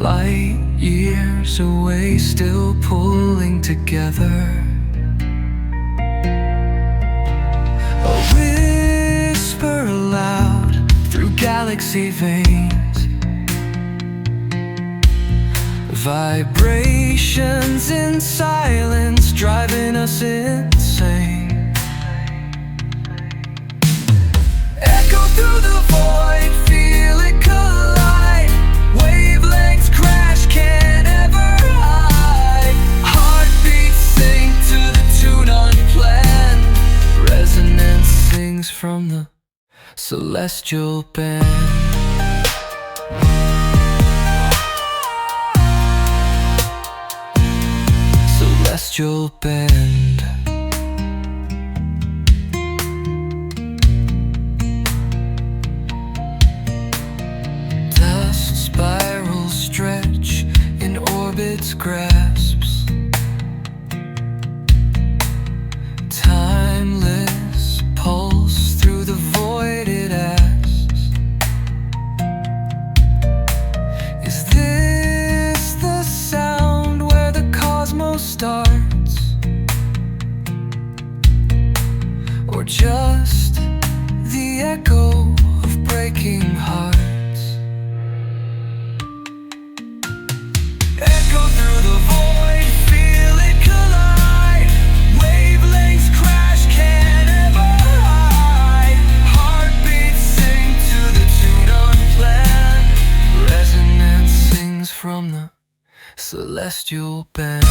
Light years away, still pulling together. A whisper aloud through galaxy veins. Vibrations in silence, driving us insane. Echo through the void, feel it collide. Wavelengths crash, can't ever hide. Heartbeats sing to the tune unplanned. Resonance sings from the celestial band. Celestial band. Dust spirals stretch in orbit's grasps. Timeless pulse through the void, it asks, is this the sound where the cosmos starts? Or just the echo of breaking hearts? Echo through the void, feel it collide. Wavelengths crash, can't ever hide. Heartbeats sing to the tune unplanned. Resonance sings from the celestial band.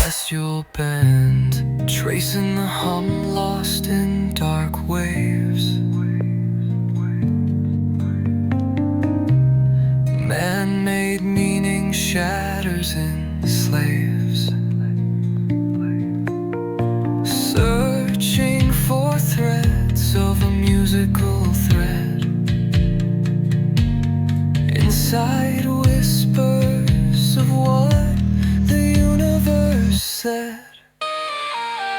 Celestial band, tracing the hum lost in dark waves. Man-made meaning shatters in slaves, searching for threads of a musical thread. Inside whispers of what the universe said.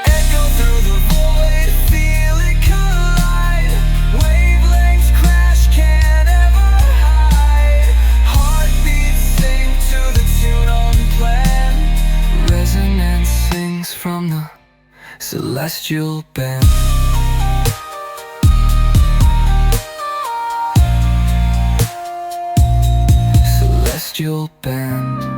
Echo through the void, feel it collide. Wavelengths crash, can't ever hide. Heartbeats sing to the tune unplanned. Resonance sings from the celestial band. Celestial band.